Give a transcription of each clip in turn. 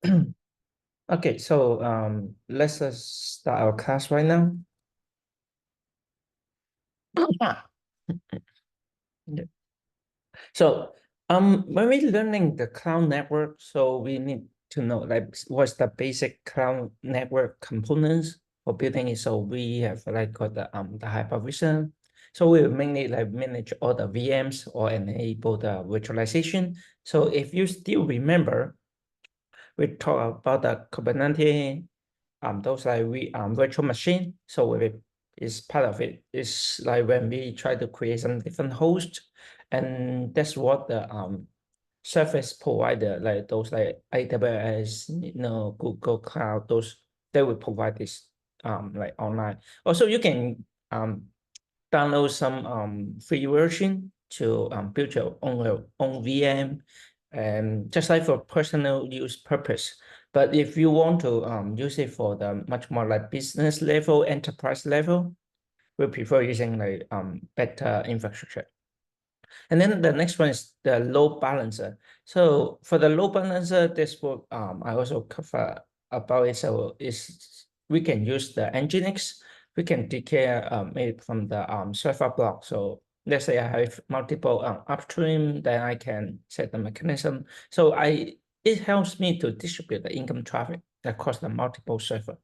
Okay, so let's start our class right now. Yeah. So when we're learning the cloud network, so we need to know like what's the basic cloud network components for building it. So we have like got the hypervisor. So we mainly like manage all the VMs or enable the virtualization. So if you still remember, we talk about the Kubernetes, those like we virtual machine. So it is part of it. It's like when we try to create some different hosts, and that's what the service provider like those like AWS, Google Cloud, those they will provide this like online. Also, you can download some free version to build your own VM, and just like for personal use purpose. But if you want to use it for the much more like business level, enterprise level, we prefer using like better infrastructure. And then the next one is the load balancer. So for the load balancer, this what I also cover about it. So is we can use the Nginx. We can declare it from the server block. So let's say I have multiple upstream, then I can set the mechanism. So it helps me to distribute the income traffic across the multiple server.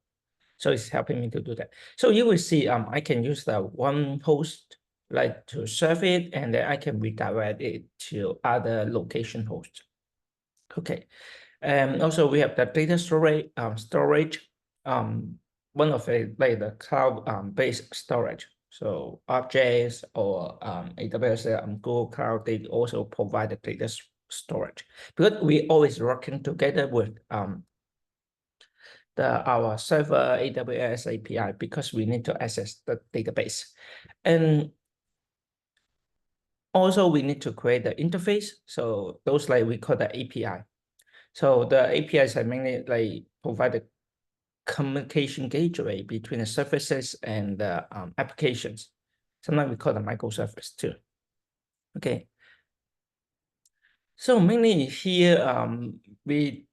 So it's helping me to do that. So you will see I can use the one host like to serve it, and then I can redirect it to other location hosts. Okay. And also we have the data storage, one of it like the cloud based storage. So RJs or AWS, Google Cloud, they also provide the data storage, because we always working together with our server AWS API, because we need to access the database. And also we need to create the interface. So those like we call the API. So the APIs are mainly like provide a communication gateway between the services and the applications. Sometimes we call them microservice too. Okay. So mainly here we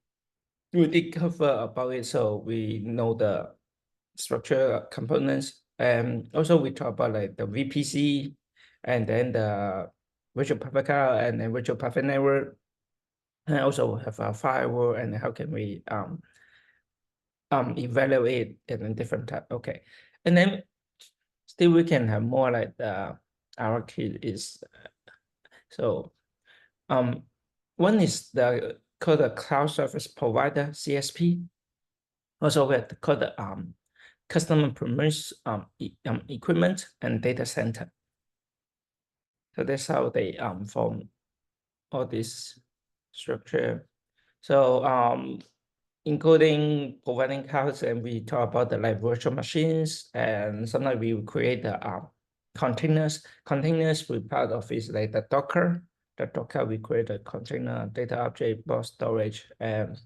did cover about it. So we know the structure components, and also we talk about like the VPC, and then the virtual private cloud, and then virtual private network, and also have a firewall, and how can we evaluate it in different type. Okay, and then still we can have more like the hierarchy is so one is the called the cloud service provider, CSP. Also we have called the customer premise equipment and data center. So that's how they form all this structure. So including providing clouds, and we talk about the like virtual machines, and sometimes we create the containers. Containers, we part of is like the Docker. The Docker, we create a container, data object, block storage, and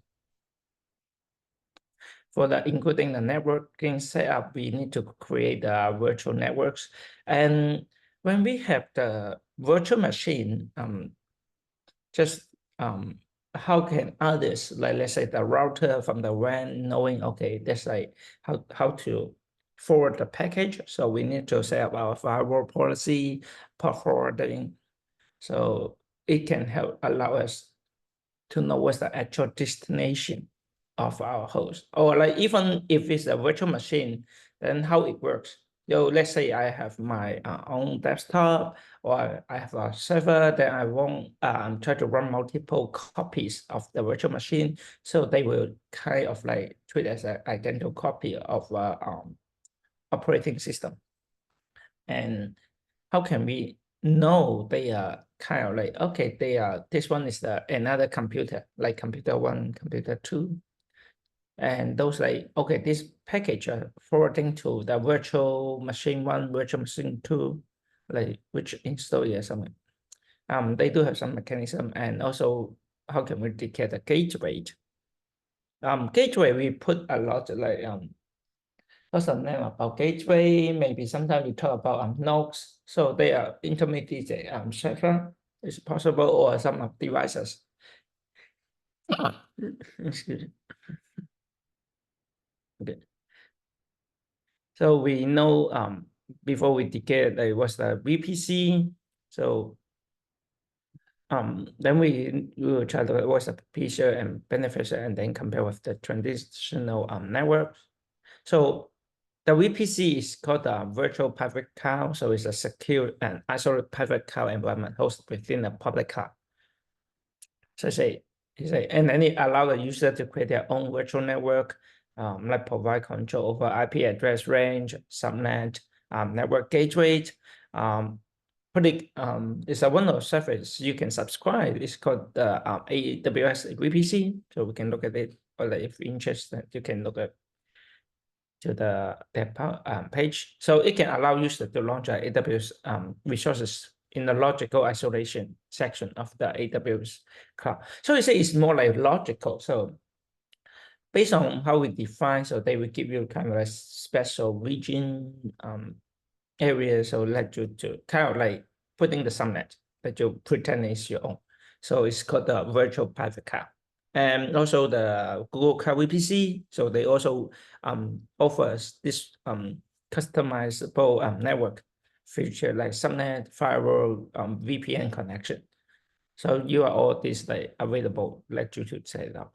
for the including the networking setup, we need to create the virtual networks. And when we have the virtual machine, just how can others, like let's say the router from the WAN, knowing okay, that's like how to forward the package. So we need to set up our firewall policy, path forwarding. So it can help allow us to know what's the actual destination of our host. Or like even if it's a virtual machine, then how it works. Let's say I have my own desktop, or I have a server that I want try to run multiple copies of the virtual machine. So they will kind of like treat as an identical copy of operating system. And how can we know they are kind of like, okay, this one is another computer, like computer one, computer two. And those like, okay, this package are forwarding to the virtual machine one, virtual machine two, like which install yeah, something. They do have some mechanism, and also how can we declare the gateway? Gateway, we put a lot like lots of name about gateway. Maybe sometimes we talk about nodes. So they are intermediate server is possible, or some of devices. Excuse me. Okay. So we know before we declare it was the VPC. So then we will try to what's the feature and beneficial and then compare with the traditional networks. So the VPC is called a virtual private cloud. So it's a secure and isolated private cloud environment hosted within a public cloud. So and then it allow the user to create their own virtual network, like provide control over IP address range, subnet, network gateway. It's a one of service you can subscribe. It's called the AWS VPC. So we can look at it, or if you're interested, you can look at to the page. So it can allow users to launch AWS resources in the logical isolation section of the AWS cloud. So you say it's more like logical. So based on how we define, so they will give you kind of a special region area. So let you to kind of like putting the subnet that you pretend is your own. So it's called the virtual private cloud. And also the Google Cloud VPC. So they also offers this customizable network feature like subnet, firewall, VPN connection. So you are all these like available, let you to set it up.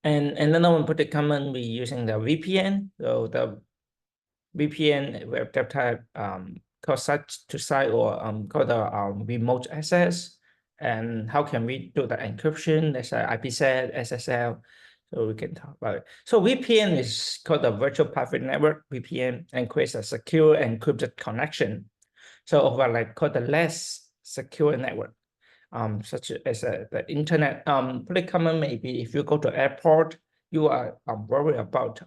And another one pretty common, we using the VPN. So the VPN web type called site to site or called the remote access. And how can we do the encryption? There's an IPsec, SSL. So we can talk about it. So VPN is called a virtual private network, VPN, and creates a secure encrypted connection. So over like called the less secure network, such as the internet. Pretty common maybe if you go to airport, you are worried about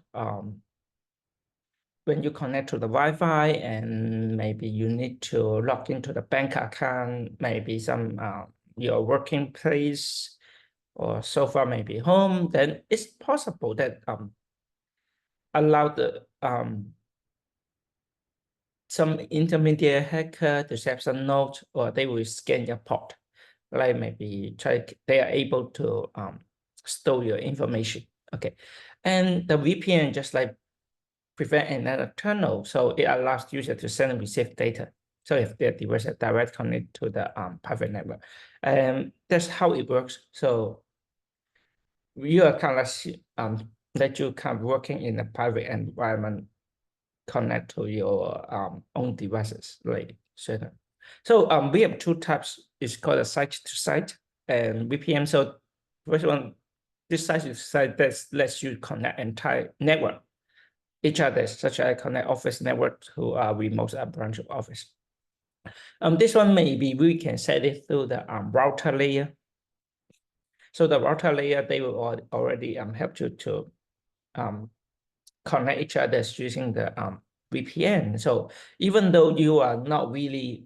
when you connect to the Wi-Fi and maybe you need to log into the bank account, maybe some your working place or so far maybe home, then it's possible that allow the some intermediate hacker to set some note or they will scan your port. Like maybe they are able to store your information. Okay. And the VPN just like prevent another tunnel. So it allows user to send and receive data. So if their device is direct connect to the private network. And that's how it works. So you are kind of that you kind of working in a private environment connect to your own devices, like certain. So we have two types. It's called a site to site and VPN. So first one, this site to site that lets you connect entire network each other, such as connect office network to a remote branch of office. This one maybe we can set it through the router layer. So the router layer, they will already help you to connect each other using the VPN. So even though you are not really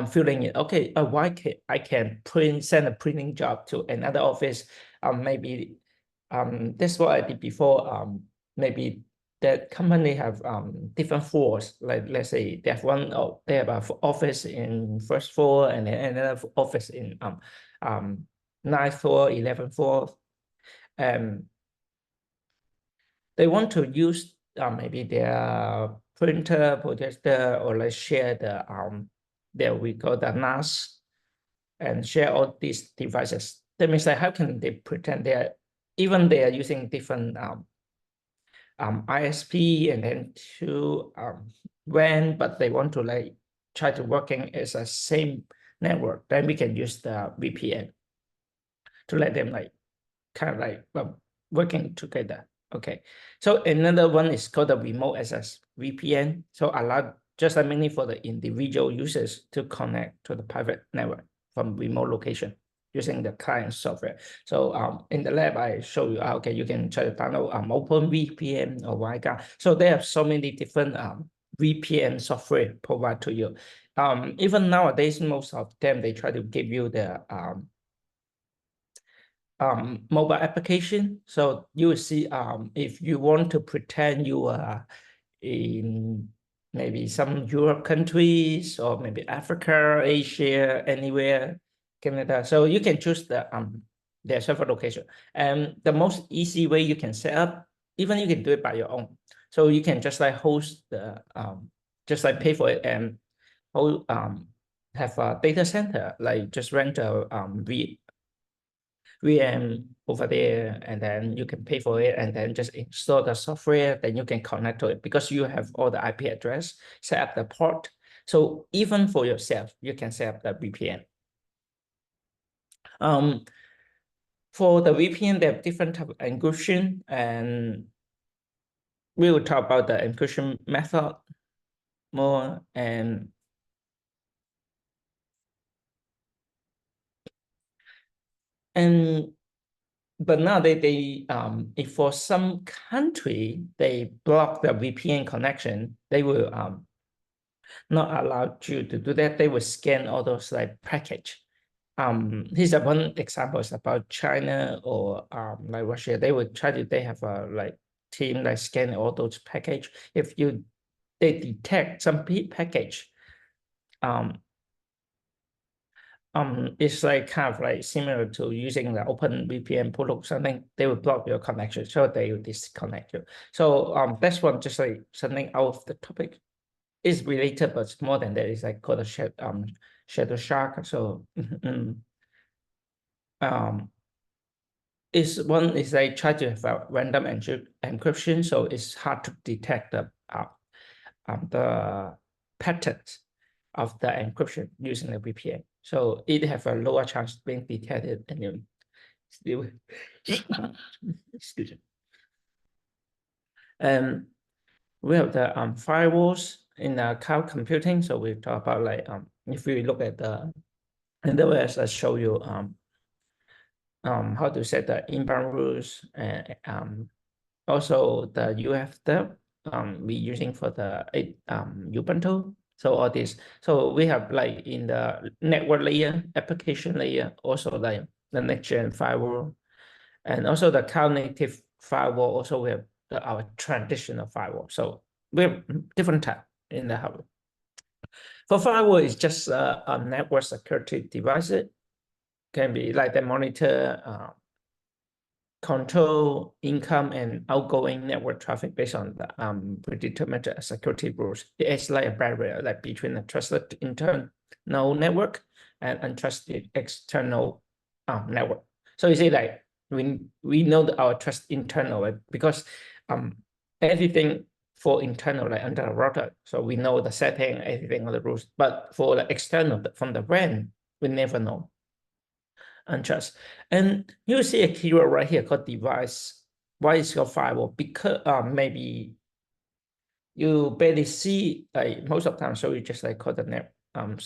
feeling it, okay, why can I can send a printing job to another office? Maybe that's what I did before. Maybe that company have different floors. Like let's say they have they have an office in first floor and then another office in ninth floor, 11th floor. They want to use maybe their printer, projector, or let's share the we call the NAS and share all these devices. That means that how can they pretend they are using different ISP and then to WAN, but they want to like try to working as a same network, then we can use the VPN to let them like kind of like working together. Okay, so another one is called the remote access VPN. So allow just like mainly for the individual users to connect to the private network from remote location using the client software. So in the lab, I show you, okay, you can try to download OpenVPN or WireGuard. So they have so many different VPN software provided to you. Even nowadays, most of them, they try to give you the mobile application. So you will see if you want to pretend you are in maybe some Europe countries or maybe Africa, Asia, anywhere, Canada. So you can choose the their server location. And the most easy way you can set up, even you can do it by your own. So you can just like host the just like pay for it and have a data center, like just rent a VM over there, and then you can pay for it, and then just install the software, then you can connect to it because you have all the IP address, set up the port. So even for yourself, you can set up the VPN. For the VPN, they have different type of encryption, and we will talk about the encryption method more. But now if for some country they block the VPN connection, they will not allow you to do that. They will scan all those like package. Here's one example is about China or like Russia. They have a like team like scan all those package. If they detect some package, it's like kind of like similar to using the open VPN protocol something, they will block your connection, so they will disconnect you. So that's one just like something out of the topic. It's related, but it's more than that. It's like called a shadow shark. So is one is they try to have a random encryption, so it's hard to detect the patterns of the encryption using the VPN. So it have a lower chance of being detected, and you still excuse me. We have the firewalls in the cloud computing. So we talk about like if we look at the AWS, I show you how to set the inbound rules, and also the UFW we using for the Ubuntu. So all this. So we have like in the network layer, application layer, also like the next gen firewall, and also the cloud native firewall. Also we have our traditional firewall. So we have different type in the hardware. For firewall, it's just a network security device. It can be like the monitor, control income and outgoing network traffic based on the predetermined security rules. It's like a barrier like between a trusted internal network and untrusted external network. So you see, like we know that our trust internal, right? Because everything for internal like under a router, so we know the setting, everything on the rules. But for the external from the brand, we never know. Untrust. And you see a keyword right here called device. Why is it called firewall? Because maybe you barely see like most of the time, so you just like call the net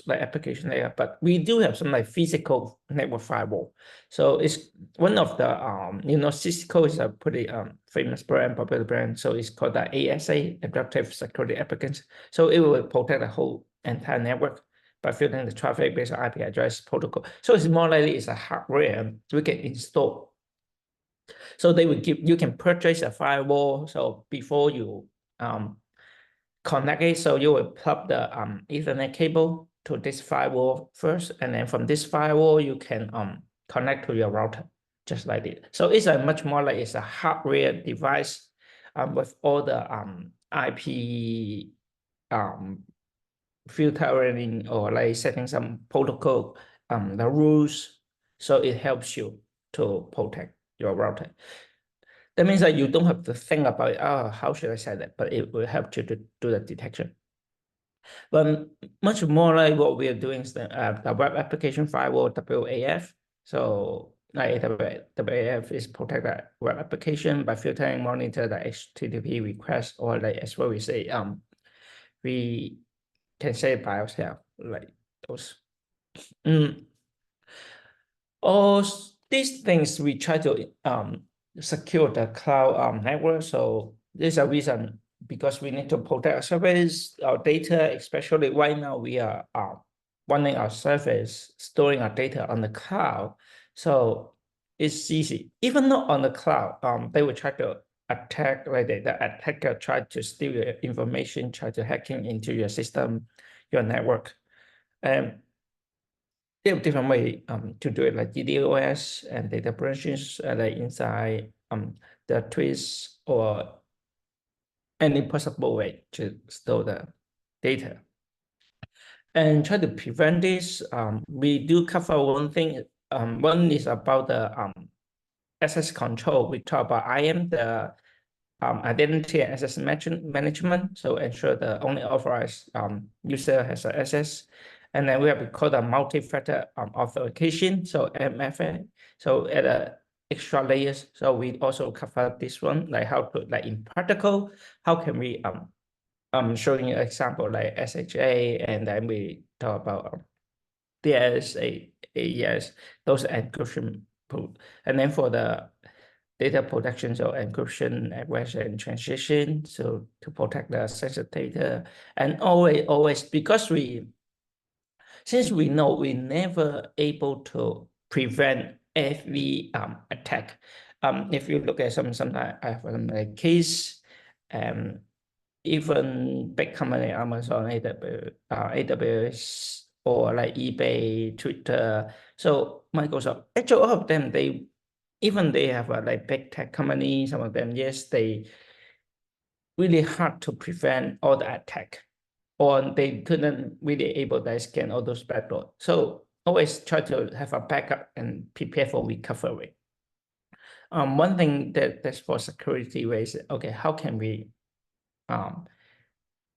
like application layer. But we do have some like physical network firewall. So it's one of the Cisco is a pretty famous brand, popular brand. So it's called the ASA, Adaptive Security Applicants. So it will protect the whole entire network by filtering the traffic based on IP address protocol. So it's more likely it's a hardware we can install. So they will give you can purchase a firewall. So before you connect it, so you will plug the Ethernet cable to this firewall first, and then from this firewall you can connect to your router, just like this. So it's a much more like it's a hardware device with all the IP filtering or like setting some protocol the rules, so it helps you to protect your router. That means that you don't have to think about, oh, how should I set it? But it will help you to do the detection. But much more like what we are doing is the web application firewall, WAF. So like WAF is protect the web application by filtering, monitor the HTTP request, or like as well we say, we can say it by ourselves, like those. All these things we try to secure the cloud network. So there's a reason, because we need to protect our service, our data, especially right now we are running our service, storing our data on the cloud. So it's easy. Even not on the cloud, they will try to attack, like the attacker try to steal your information, try to hacking into your system, your network. there are different way to do it, like DDoS and data breaches, like inside the twist or any possible way to store the data. And try to prevent this, we do cover one thing. One is about the access control. We talk about IAM, the identity and access management. So ensure the only authorized user has access. And then we have called a multi-factor authentication, so MFA. So at a extra layers. So we also cover this one, like how to, like in practical, how can we showing you an example like SHA, and then we talk about DSA, AES, those encryption pool. And then for the data protection, so encryption, address, and transition, so to protect the sensitive data. And always, because since we know we never able to prevent every attack. If you look at sometimes I have a case, even big company, Amazon, AWS, or like eBay, Twitter, so Microsoft, actually all of them, even they have a like big tech company, some of them, yes, they really hard to prevent all the attack, or they couldn't really able to scan all those backdoor. So always try to have a backup and prepare for recovery. One thing that's for security ways, okay, how can we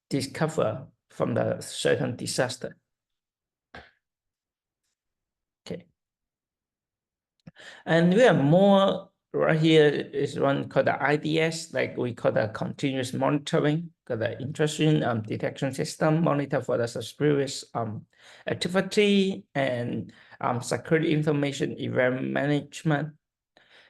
discover from the certain disaster? Okay. And we have more right here is one called the IDS, like we call the continuous monitoring, got the intrusion detection system, monitor for the suspicious activity, and security information event management.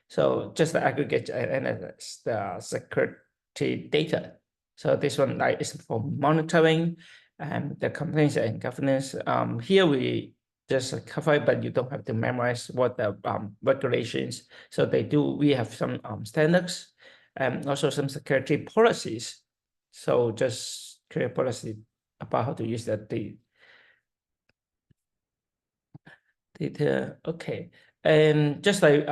So just the aggregate and analyze the security data. So this one like is for monitoring and the complaints and governance. Here we just cover it, but you don't have to memorize what the regulations. So we have some standards and also some security policies. So just create policy about how to use that data. Okay. And just like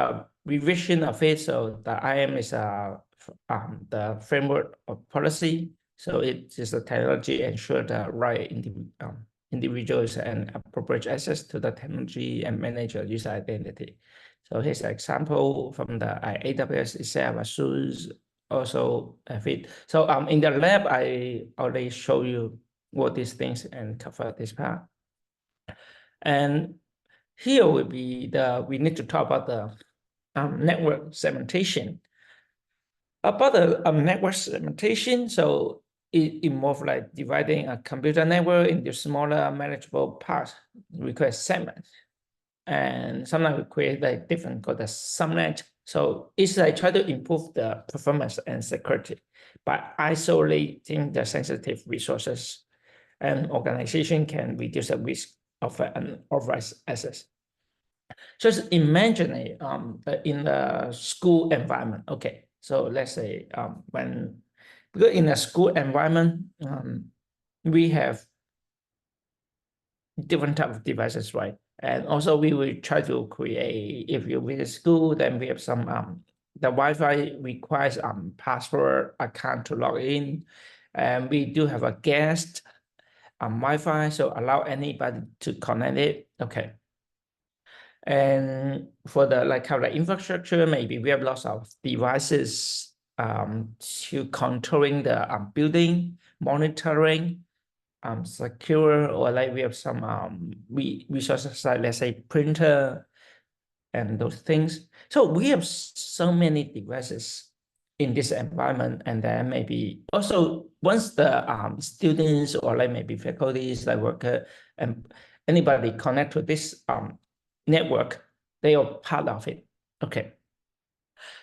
revision of it, so the IAM is the framework of policy. So it is the technology ensure the right individuals and appropriate access to the technology and manage your user identity. So here's an example from the AWS itself, Azure's also have it. So in the lab, I already show you what these things and cover this part. And here will be we need to talk about the network segmentation. About the network segmentation, so it involves like dividing a computer network into smaller manageable parts. We create segments. And sometimes we create like different called the subnet. So it's like try to improve the performance and security by isolating the sensitive resources, and organization can reduce the risk of unauthorized access. Just imagine in the school environment. Okay, so let's say because in a school environment, we have different type of devices, right? And also we will try to create, if you visit school, then we have some the Wi-Fi requires password account to log in, and we do have a guest Wi-Fi, so allow anybody to connect it. Okay. And for the like kind of infrastructure, maybe we have lots of devices to controlling the building, monitoring, secure, or like we have some resources like, let's say, printer and those things. So we have so many devices in this environment, and then maybe also once the students or like maybe faculties, like worker and anybody connect to this network, they are part of it. Okay.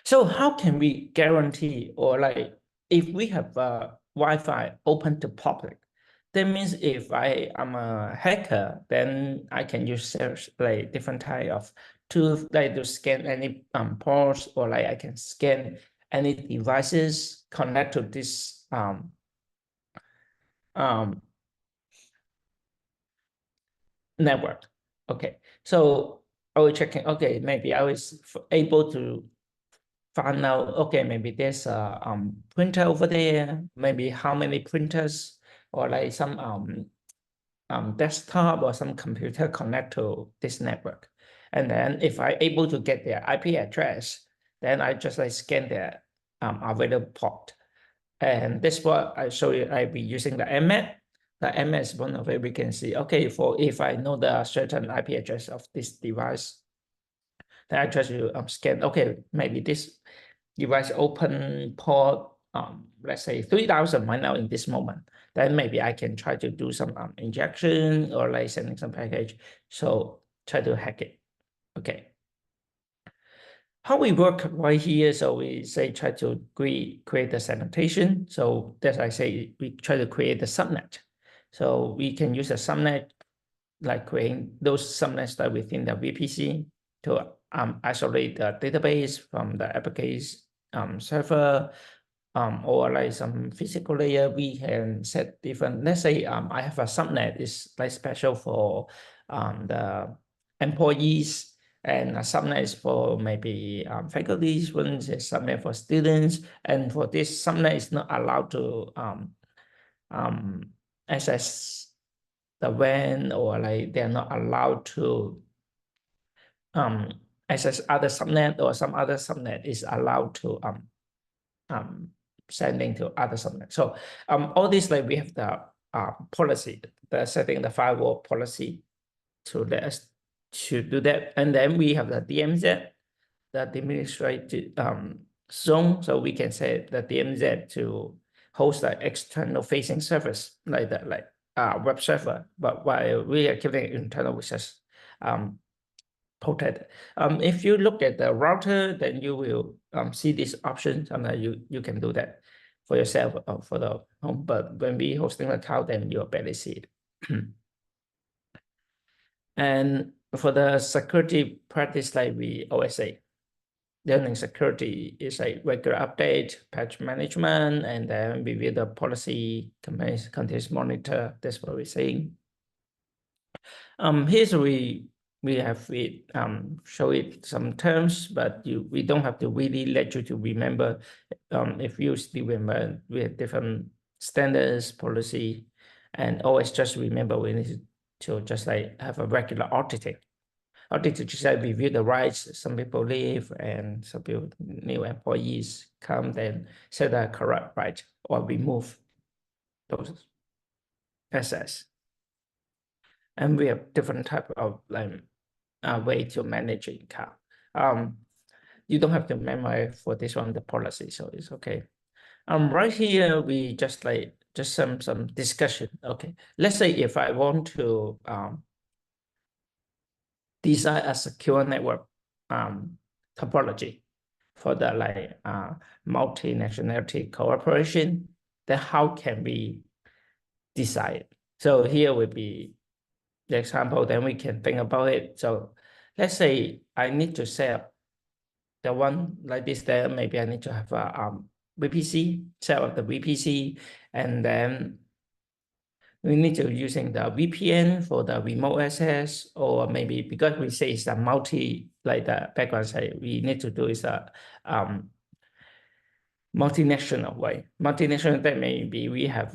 So how can we guarantee, or like if we have Wi-Fi open to public, that means if I am a hacker, then I can use search like different type of tools like to scan any ports, or like I can scan any devices connect to this network. Okay, so I was checking. Okay, maybe I was able to find out. Okay, maybe there's a printer over there. Maybe how many printers or like some desktop or some computer connect to this network. And then if I able to get their IP address, then I just like scan their available port. And this what I show you. I be using the MAC. The MAC is one of it. We can see. Okay, for if I know the certain IP address of this device, then I just scan. Okay, maybe this device open port let's say 3000 right now in this moment, then maybe I can try to do some injection or like sending some package, so try to hack it. Okay, how we work right here, so we say try to create the segmentation. So as I say, we try to create the subnet, so we can use a subnet, like creating those subnets that within the VPC to isolate the database from the application server, or like some physical layer. We can set different, let's say I have a subnet is like special for the employees, and a subnet is for maybe faculties, one is a subnet for students, and for this subnet is not allowed to access the WAN, or like they're not allowed to access other subnet, or some other subnet is allowed to sending to other subnet. So all this, like we have the policy, the setting the firewall policy to let us to do that. And then we have the DMZ, the administrative zone. So we can set the DMZ to host the external facing service, like that, like web server, but while we are keeping internal, which is protected. If you look at the router, then you will see these options, and you can do that for yourself for the home. But when we hosting the cloud, then you'll barely see it. And for the security practice, like we always say, learning security is a regular update, patch management, and then review the policy, continuous monitor. That's what we're saying. Here's we have it show it some terms, but we don't have to really let you to remember. If you still remember, we have different standards, policy, and always just remember we need to just like have a regular auditing. Auditing just like review the rights. Some people leave, and some people, new employees come, then set the correct right or remove those access. And we have different type of like way to manage income. You don't have to memorize for this one the policy, so it's okay. Right here we just like some discussion. Okay, let's say if I want to design a secure network topology for the like multinationality cooperation, then how can we decide? So here would be the example, then we can think about it. So let's say I need to set up the one like this, then maybe I need to have a VPC, set up the VPC, and then we need to using the VPN for the remote access, or maybe because we say it's a multi, like the background say, we need to do is a multinational way. Multinational, that maybe we have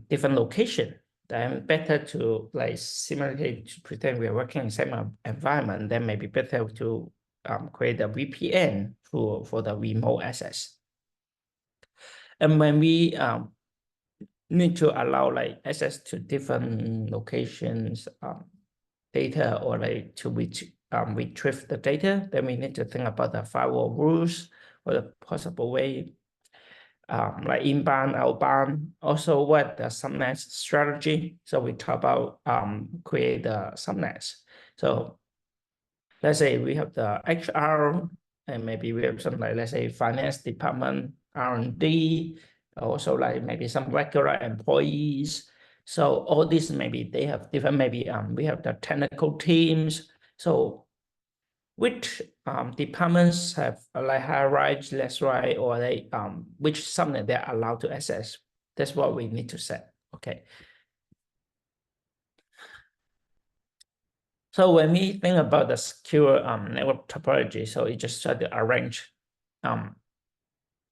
different location. Then better to like similarly to pretend we are working in same environment. Then maybe better to create a VPN for the remote access. And when we need to allow like access to different locations, data, or like to retrieve the data, then we need to think about the firewall rules or the possible way, like inbound, outbound. Also, what the subnet strategy. So we talk about create the subnets. So let's say we have the HR, and maybe we have some like, let's say, finance department, R&D, also like maybe some regular employees. So all these maybe they have different, maybe we have the technical teams. So which departments have like higher rights, less right, or they which subnet they're allowed to access. That's what we need to set. Okay. So when we think about the secure network topology, so it just try to arrange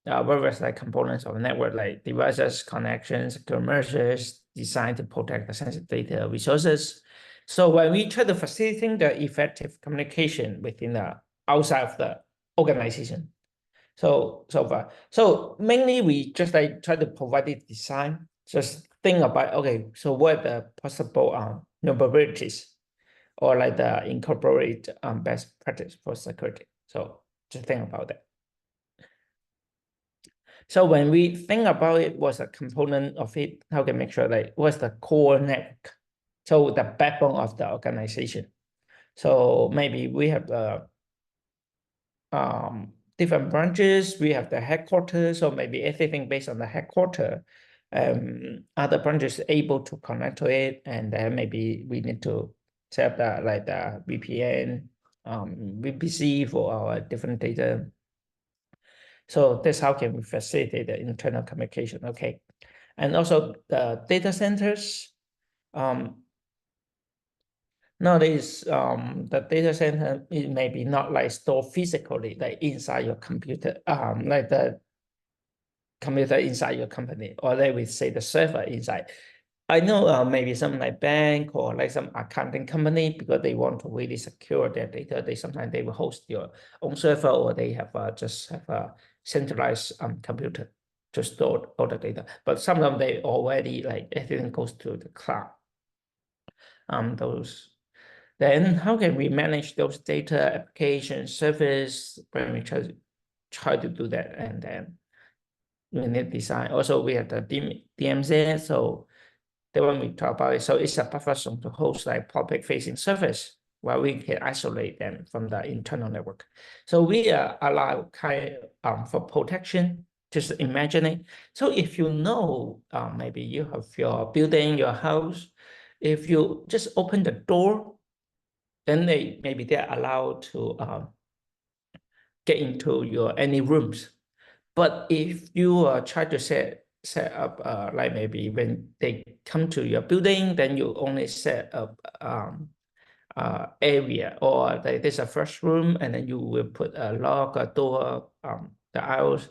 various like components of the network, like devices, connections, secure mergers, designed to protect the sensitive data resources. So when we try to facilitate the effective communication within the outside of the organization, so mainly we just like try to provide the design, just think about, okay, so what are the possible vulnerabilities or like the incorporate best practice for security. So just think about that. So when we think about it, what's a component of it, how can make sure like what's the core network? So the backbone of the organization. So maybe we have different branches, we have the headquarters, so maybe everything based on the headquarters. Other branches able to connect to it, and then maybe we need to set up the like the VPN, VPC for our different data. So that's how can we facilitate the internal communication. Okay, and also the data centers. Um, Nowadays, the data center it may be not like stored physically, like inside your computer, like the computer inside your company, or they will say the server inside. I know maybe some like bank or like some accounting company, because they want to really secure their data, they sometimes they will host your own server, or they have just have a centralized computer to store all the data. But some of them they already like everything goes to the cloud. Those Then how can we manage those data application service when we try to do that? And then we need design. Also, we have the DMZ. So the one we talk about it. So it's a buffer zone to host like public facing service where we can isolate them from the internal network. So we allow kind for protection. Just imagine it. So if you know, maybe you have your building, your house, if you just open the door, then maybe they're allowed to get into your any rooms. But if you try to set up like maybe when they come to your building, then you only set up area, or like there's a first room, and then you will put a lock, a door, the aisles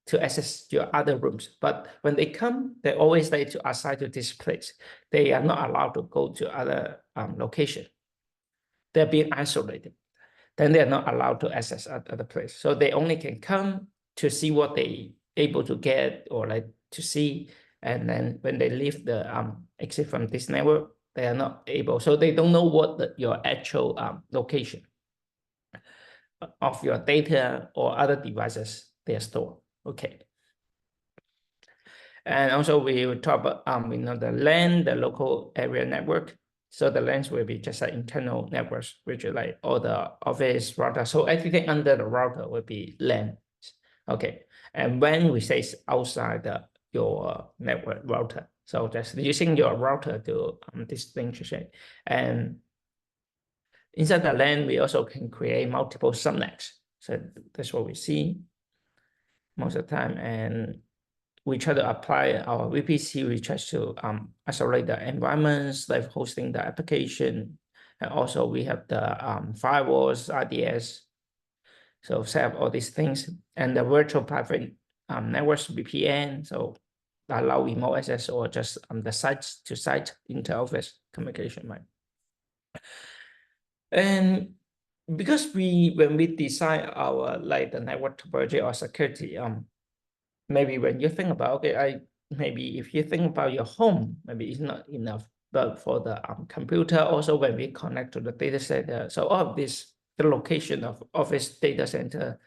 to access your other rooms. But when they come, they always like to assign to this place. They are not allowed to go to other location. They're being isolated. Then they're not allowed to access other place. So they only can come to see what they able to get or like to see. And then when they leave the exit from this network, they are not able. So they don't know what your actual location of your data or other devices they are stored. Okay. And also we will talk about the LAN, the local area network. So the LANs will be just like internal networks, which are like all the office router. So everything under the router will be LAN. Okay. And when we say outside your network router, so just using your router to distinguish it. And inside the LAN, we also can create multiple subnets. So that's what we see most of the time. And we try to apply our VPC, we try to isolate the environments, like hosting the application. And also we have the firewalls, RDS. So set up all these things, and the virtual private networks VPN. So allow remote access or just the site to site inter-office communication, right? And because when we design our like the network topology or security, maybe when you think about, okay, maybe if you think about your home, maybe it's not enough, but for the computer, also when we connect to the data center, so all of this, the location of office data center,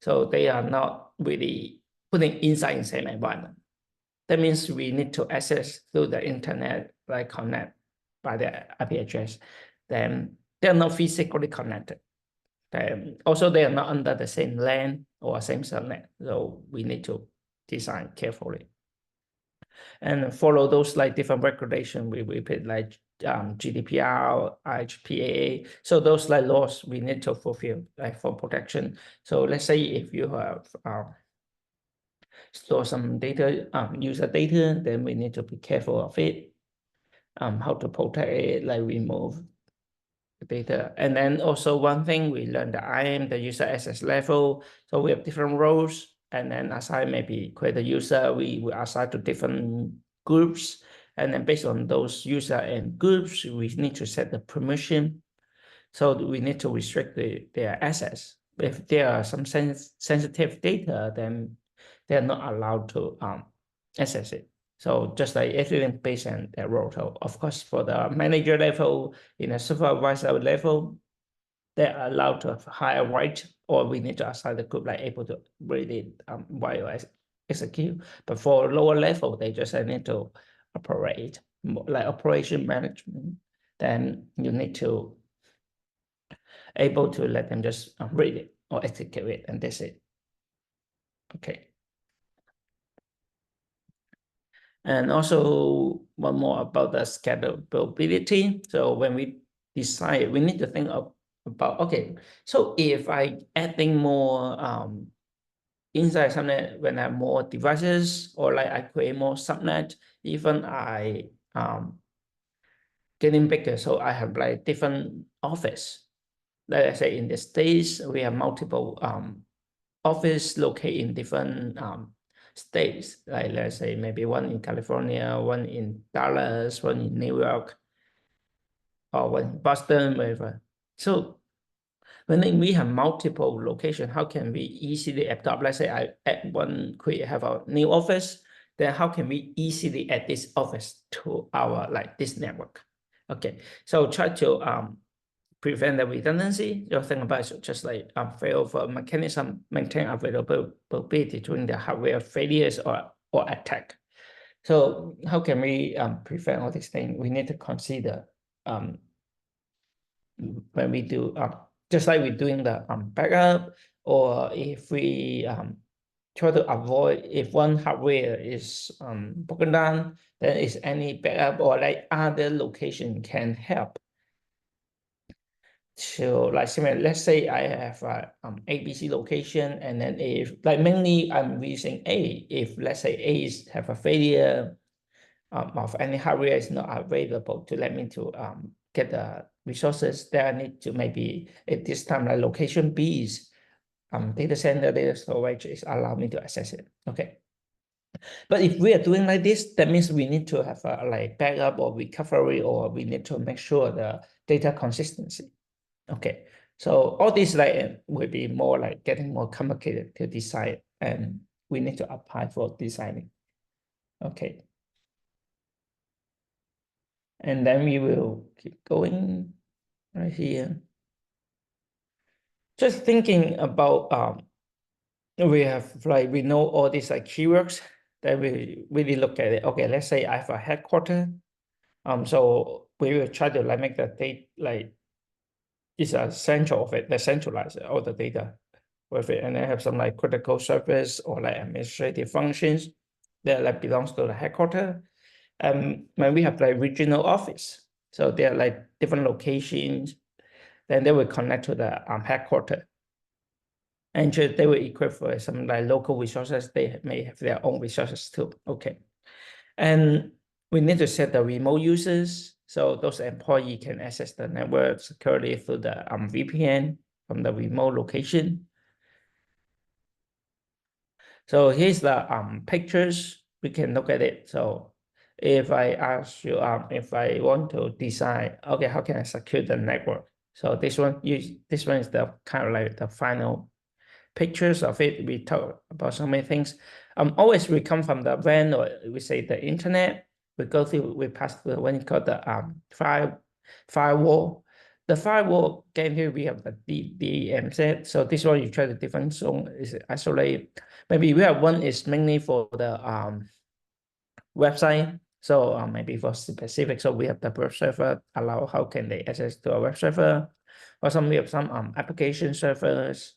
so they are not really putting inside the same environment. That means we need to access through the internet, like connect by the IP address. Then they're not physically connected. Also, they are not under the same LAN or same subnet. So we need to design carefully and follow those like different regulation. We put like GDPR, IHPAA. So those like laws we need to fulfill like for protection. So let's say if you have store some data, user data, then we need to be careful of it. How to protect it, like remove data. And then also one thing we learned the IAM, the user access level. So we have different roles, and then assign maybe create a user, we assign to different groups. And then based on those user and groups, we need to set the permission. So we need to restrict their access. If there are some sensitive data, then they're not allowed to access it. So just like everything based on their role. So of course, for the manager level, in a supervisor level, they're allowed to have higher right, or we need to assign the group like able to read it while execute. But for lower level, they just need to operate, like operation management. Then you need to able to let them just read it or execute it, and that's it. Okay. And also one more about the scalability. So when we decide, we need to think about, okay, so if I adding more inside subnet, when I have more devices, or like I create more subnet, even I getting bigger, so I have like different office. Like I say, in the States, we have multiple office located in different states. Like let's say maybe one in California, one in Dallas, one in New York, or one in Boston, wherever. So when we have multiple locations, how can we easily adopt? Let's say I add one, have a new office, then how can we easily add this office to our like this network? Okay, so try to prevent the redundancy. Your thing about it, just like fail for mechanism, maintain availability during the hardware failures or attack. So how can we prevent all these things? We need to consider when we do just like we're doing the backup, or if we try to avoid if one hardware is broken down, then is any backup or like other location can help. So like similar, let's say I have a ABC location, and then if like mainly I'm using A, if let's say A is have a failure of any hardware is not available to let me to get the resources, then I need to maybe at this time like location B's data center data storage is allow me to access it. Okay. But if we are doing like this, that means we need to have a like backup or recovery, or we need to make sure the data consistency. Okay, so all this like will be more like getting more complicated to decide, and we need to apply for designing. Okay, and then we will keep going right here. Just thinking about we have like we know all these like keywords, then we really look at it. Okay, let's say I have a headquarter. So we will try to like make the data like is a central of it, the centralize all the data with it, and then have some like critical service or like administrative functions that like belongs to the headquarters. When we have like regional office, so they're like different locations, then they will connect to the headquarters, and they will equip for some like local resources. They may have their own resources too. Okay, and we need to set the remote users, so those employees can access the network securely through the VPN from the remote location. So here's the pictures. We can look at it. So if I ask you if I want to design, okay, how can I secure the network? So this one is the kind of like the final pictures of it. We talk about so many things. Always we come from the WAN, or we say the internet. We go through, we pass through what you call the firewall. The firewall, again, here we have the DMZ. So this one you try to different zone is isolate. Maybe we have one is mainly for the website. So maybe for specific, so we have the web server allow how can they access to a web server, or some we have some application servers,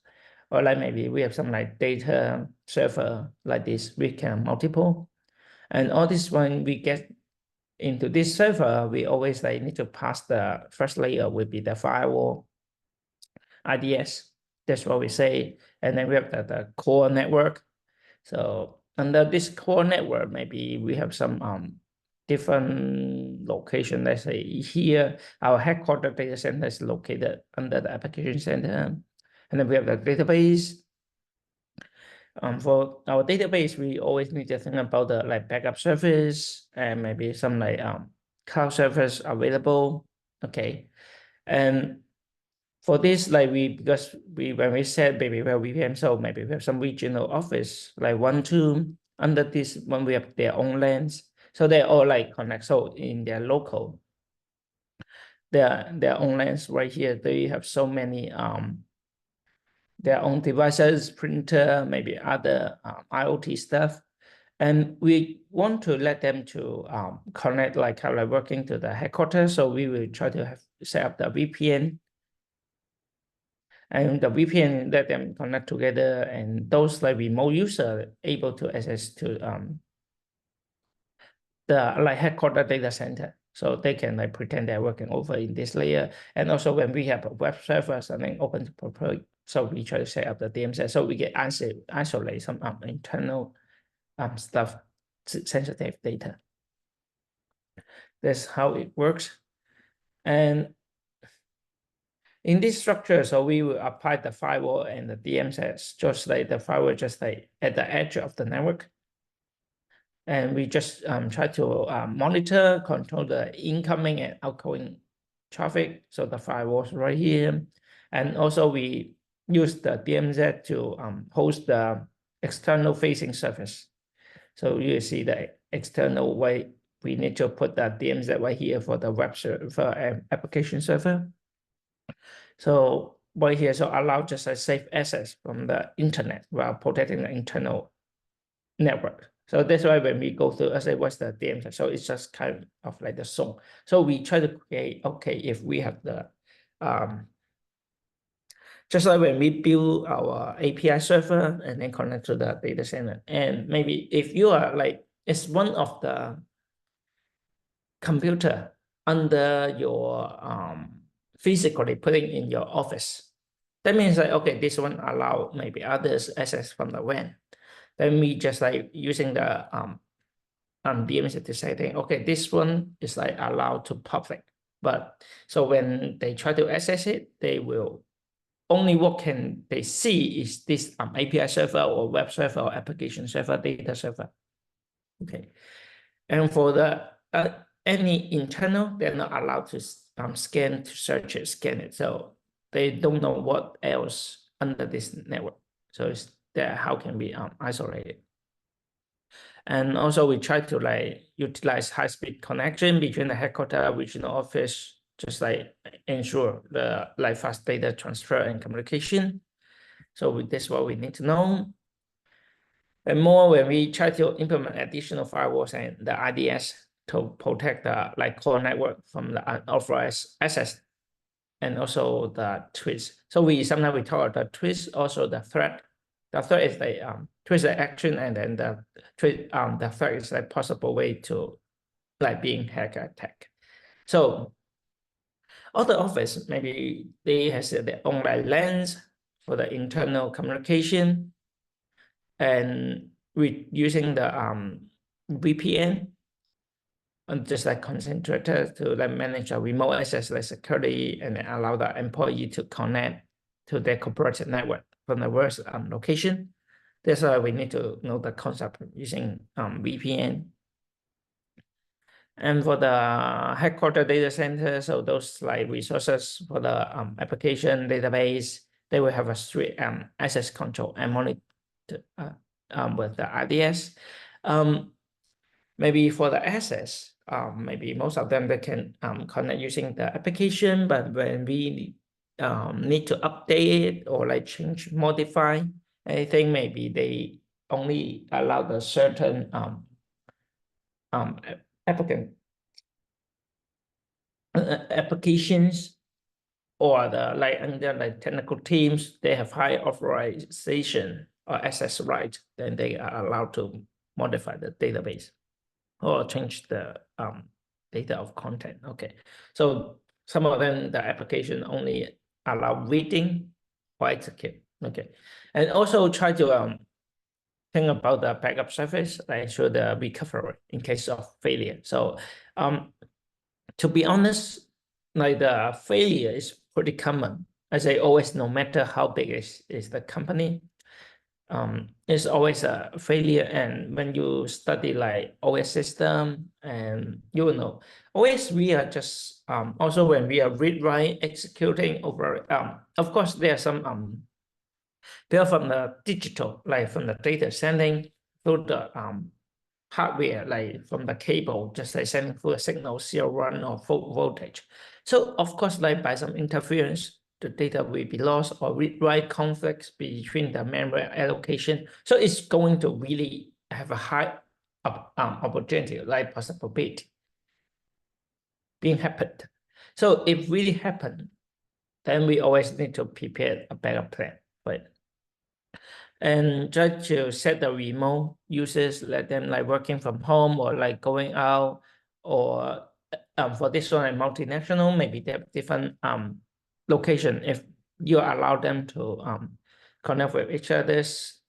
or like maybe we have some like data server like this. We can multiple, and all this when we get into this server, we always like need to pass the first layer will be the firewall IDS. That's what we say, and then we have the core network. So under this core network, maybe we have some different location. Let's say here, our headquarter data center is located under the application center. And then we have the database. For our database, we always need to think about the like backup service and maybe some like cloud service available. Okay. And for this, like because when we said maybe we have VPN, so maybe we have some regional office, like 1, 2, under this one, we have their own LANs. So they all like connect. So in their local, their own LANs right here, they have so many their own devices, printer, maybe other IoT stuff. And we want to let them to connect like how like working to the headquarters. So we will try to set up the VPN. And the VPN let them connect together, and those like remote user able to access to the like headquarter data center. So they can like pretend they're working over in this layer. And also when we have a web server, something open to public, so we try to set up the DMZ so we can isolate some internal stuff, sensitive data. That's how it works. And in this structure, so we will apply the firewall and the DMZ, just like the firewall, just like at the edge of the network. And we just try to monitor, control the incoming and outgoing traffic. So the firewall's right here. And also we use the DMZ to host the external facing service. So you see the external way, we need to put the DMZ right here for the web server and application server. So right here, so allow just a safe access from the internet while protecting the internal network. So that's why when we go through, I say, what's the DMZ? So it's just kind of like the zone. So we try to create, okay, if we have the, just like when we build our API server and then connect to the data center. And maybe if you are like, it's one of the computer under your physically putting in your office. That means like, okay, this one allow maybe others access from the WAN. Then we just like using the DMZ to say, okay, this one is like allowed to public. But so when they try to access it, they will only what can they see is this API server or web server or application server, data server. Okay. And for the any internal, they're not allowed to scan, to search it, scan it. So they don't know what else under this network. So it's there, how can we isolate it? And also we try to like utilize high-speed connection between the headquarters, regional office, just like ensure the like fast data transfer and communication. So this is what we need to know. And more when we try to implement additional firewalls and the IDS to protect the like core network from the unauthorized access, and also the twist. So sometimes we talk about the twist, also the threat. The threat is the twist the action, and then the threat is a possible way to like being hacker attack. So other office maybe they has their own like lens for the internal communication, and with using the VPN and just like concentrator to like manage a remote access like security and allow the employee to connect to their corporate network from the worst location. That's why we need to know the concept of using VPN. And for the headquarter data center, so those like resources for the application database, they will have a strict access control and monitor with the IDS. Maybe for the access, maybe most of them they can connect using the application, but when we need to update it or like change, modify anything, maybe they only allow the certain applications or the like under like technical teams, they have high authorization or access right, then they are allowed to modify the database or change the data of content. Okay, so some of them the application only allow reading or execute. Okay, and also try to think about the backup service, like ensure the recovery in case of failure. So to be honest, like the failure is pretty common. As I always, no matter how big is the company, it's always a failure. And when you study like OS system, and you will know, OS we are just also when we are read write executing over. Of course, there are some they're from the digital, like from the data sending through the hardware, like from the cable, just like sending through a signal, CR1 or full voltage. So of course, like by some interference, the data will be lost or read-write conflicts between the memory allocation. So it's going to really have a high opportunity, like possibility being happened. So if really happened, then we always need to prepare a backup plan for it. And try to set the remote users, let them like working from home or like going out, or for this one, like multinational, maybe they have different location. If you allow them to connect with each other's,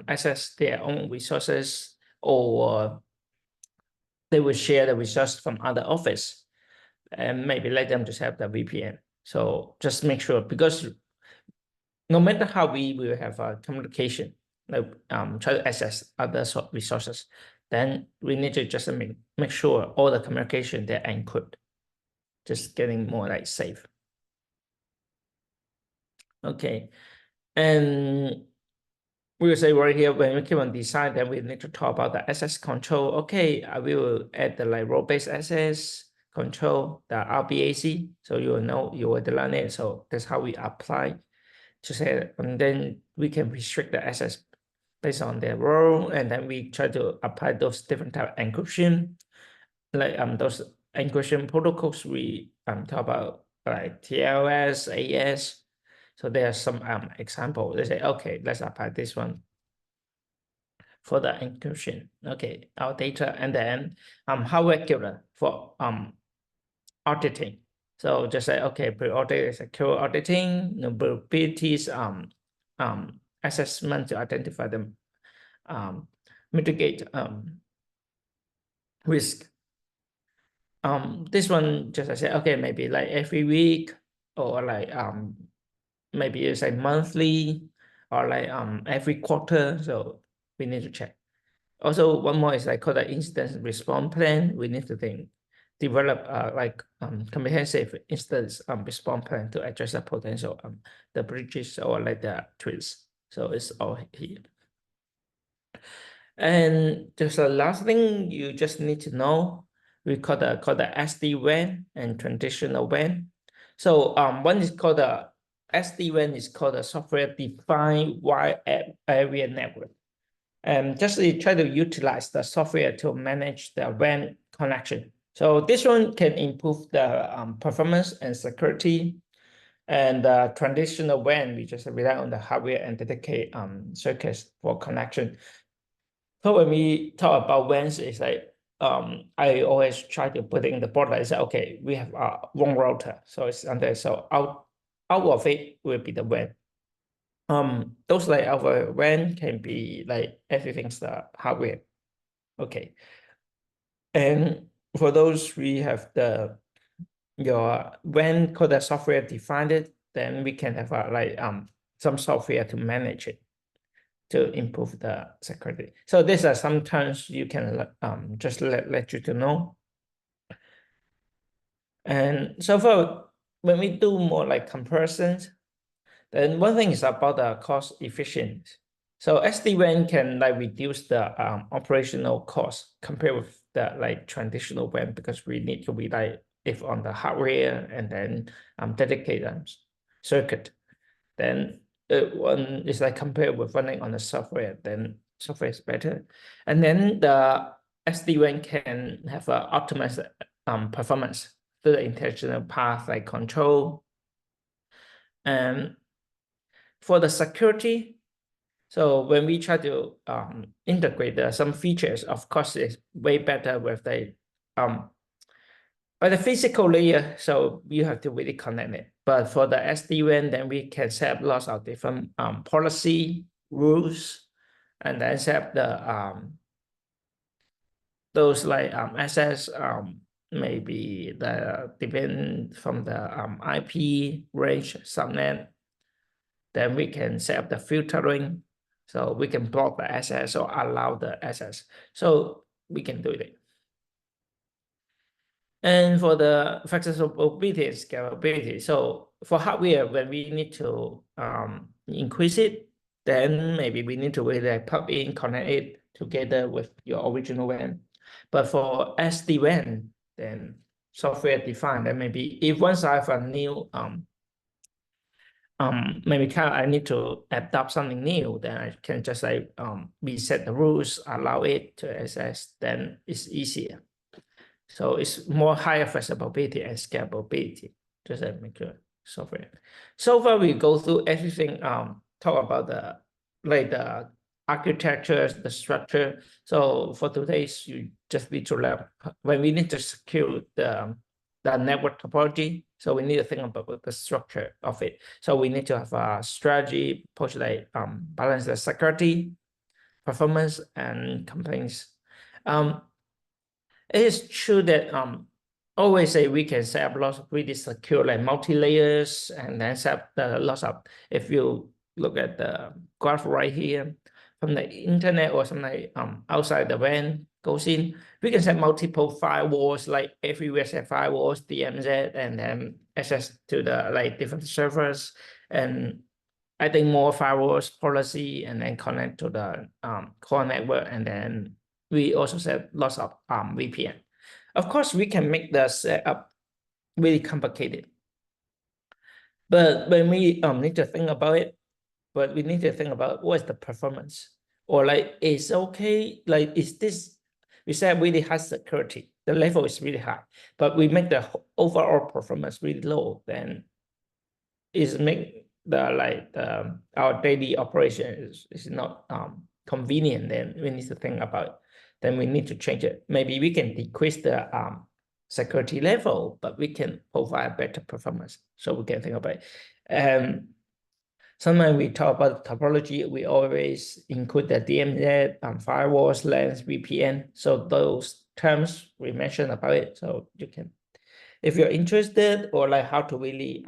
access their own resources, or they will share the resource from other office, and maybe let them just have the VPN. So just make sure, because no matter how we will have a communication, like try to access other resources, then we need to just make sure all the communication they're encrypted, just getting more like safe. Okay, and we will say right here, when we keep on design, then we need to talk about the access control. Okay, I will add the like role-based access control, the RBAC, so you will know, you will learn it. So that's how we apply to say, and then we can restrict the access based on their role, and then we try to apply those different type of encryption, like those encryption protocols we talk about, like TLS, AS. So there are some example. They say, okay, let's apply this one for the encryption. Okay, our data, and then how regular for auditing. So just say, okay, pre-audit is secure auditing, vulnerabilities assessment to identify them, mitigate risk. This one, just I say, okay, maybe like every week, or like maybe it's like monthly, or like every quarter. So we need to check. Also, one more is like called the incident response plan. We need to develop like comprehensive instance response plan to address the potential the breaches or like the twists. So it's all here. And just the last thing you just need to know, we call the SD-WAN and traditional WAN. So one is called the SD-WAN, is called a software defined wide area network. And just try to utilize the software to manage the WAN connection. So this one can improve the performance and security. And traditional WAN, we just rely on the hardware and dedicate circuits for connection. So when we talk about WANs, it's like I always try to put it in the border. I say, okay, we have one router, so it's under, so out of it will be the WAN. Those like our WAN can be like everything's the hardware. Okay, and for those we have your WAN code the software defined it, then we can have like some software to manage it, to improve the security. So these are some terms you can just let you to know. And so far, when we do more like comparisons, then one thing is about the cost efficiency. So SD-WAN can like reduce the operational cost compared with the like traditional WAN, because we need to rely if on the hardware and then dedicate circuit. Then one is like compared with running on the software, then software is better. And then the SD-WAN can have a optimized performance through the intentional path like control. And for the security, so when we try to integrate some features, of course, it's way better with the by the physical layer. So you have to really connect it. But for the SD-WAN, then we can set up lots of different policy rules and then set the those like access maybe the depend from the IP range subnet. Then we can set up the filtering, so we can block the access or allow the access. So we can do it. And for the flexibility and scalability, so for hardware, when we need to increase it, then maybe we need to really plug in, connect it together with your original WAN. But for SD WAN, then software defined, then maybe if once I have a new maybe I need to adopt something new, then I can just like reset the rules, allow it to access, then it's easier. So it's more higher flexibility and scalability, just to make sure software. So far we go through everything, talk about the like the architecture, the structure. So for today's, you just need to learn when we need to secure the network topology. So we need to think about the structure of it. So we need to have a strategy, push like balance the security, performance, and complaints. It is true that always say we can set up lots of really secure like multi-layers and then set up the lots of, if you look at the graph right here from the internet or something like outside the WAN goes in, we can set multiple firewalls, like everywhere set firewalls, DMZ, and then access to the like different servers, and I think more firewalls policy, and then connect to the core network, and then we also set lots of VPN. Of course, we can make the setup really complicated, but when we need to think about it, but we need to think about what is the performance, or like it's okay, like is this, we set really high security, the level is really high, but we make the overall performance really low, then is make the like our daily operation is not convenient. Then we need to think about it. Then we need to change it. Maybe we can decrease the security level, but we can provide better performance. So we can think about it. Sometimes we talk about topology, we always include the DMZ, firewalls, LANs, VPN. So those terms we mentioned about it. So you can, if you're interested, or like how to really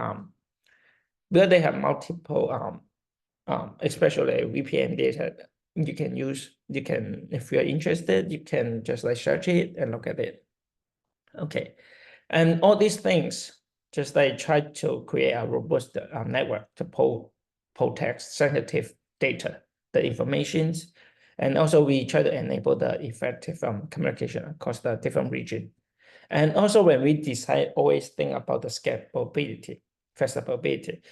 where they have multiple especially VPN data you can use, you can, if you're interested, you can just like search it and look at it. Okay, and all these things just like try to create a robust network to protect sensitive data, the informations, and also we try to enable the effective communication across the different region. And also when we decide, always think about the scalability, flexibility.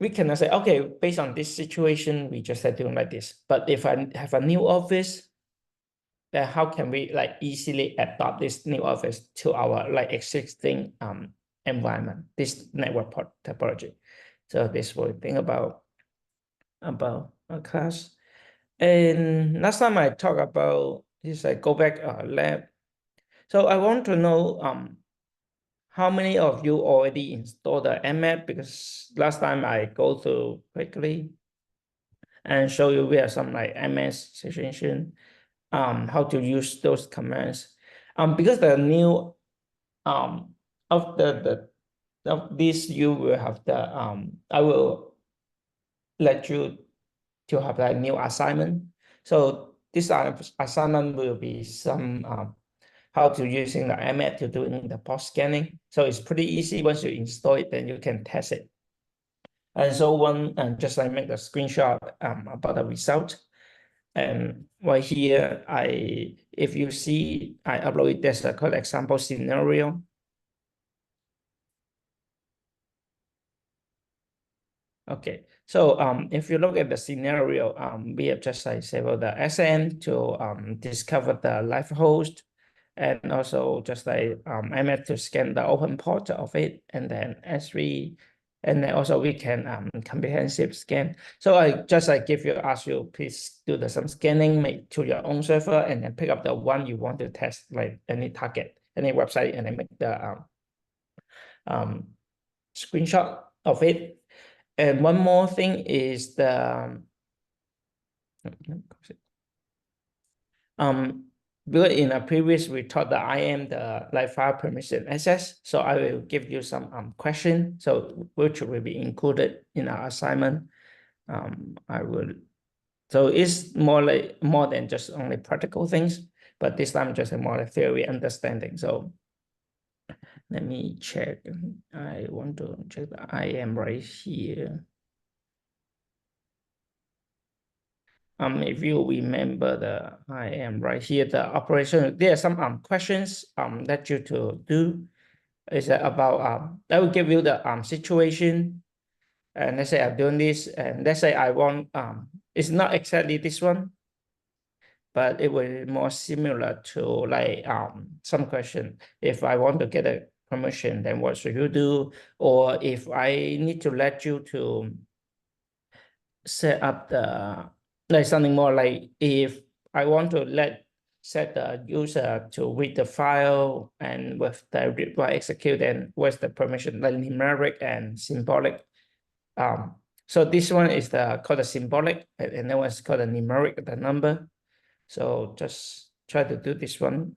We cannot say, okay, based on this situation, we just are doing like this. But if I have a new office, then how can we like easily adopt this new office to our like existing environment, this network topology? So this will think about a class. And last time I talked about this, I go back lab. So I want to know how many of you already installed the map? Because last time I go through quickly and show you we have some like MS situation, how to use those commands. Because the new of this, you will have the I will let you to have like new assignment. So this assignment will be some how to using the map to doing the post scanning. So it's pretty easy. Once you install it, then you can test it. And so and just I make the screenshot about the result. And right here, if you see, I uploaded this called example scenario. Okay, so if you look at the scenario, we have just disabled the SN to discover the live host, and also just like I meant to scan the open port of it, and then S3, and then also we can comprehensive scan. So I just give you, ask you, please do some scanning, make to your own server, and then pick up the one you want to test, like any target, any website, and then make the screenshot of it. And one more thing is Because in a previous we taught that I am the file permission access, so I will give you some question, so which will be included in our assignment. I will. So it's more than just only practical things, but this time just a more theory understanding. So let me check. I want to check that I am right here. If you remember I am right here, the operation, there are some questions that you to do. Is about I will give you the situation, and let's say I'm doing this, and let's say I want it's not exactly this one, but it will be more similar to like some question. If I want to get a permission, then what should you do? Or if I need to let you to set up the like something more like if I want to set the user to read the file and with the read write execute, and what's the permission, like numeric and symbolic. So this one is called the symbolic, and that one's called the numeric, the number. So just try to do this one.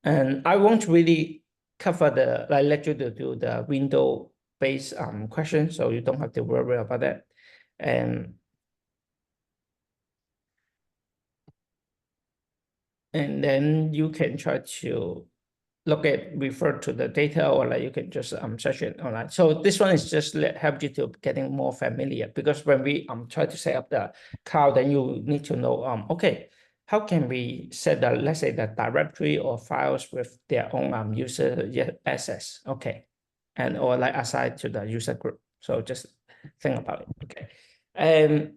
And I won't really cover let you to do the window based question, so you don't have to worry about that. And then you can try to refer to the data, or like you can just search it online. So this one is just help you to getting more familiar, because when we try to set up the cloud, then you need to know okay, how can we set the, let's say, the directory or files with their own user access, okay, and or like assign to the user group. So just think about it, okay. And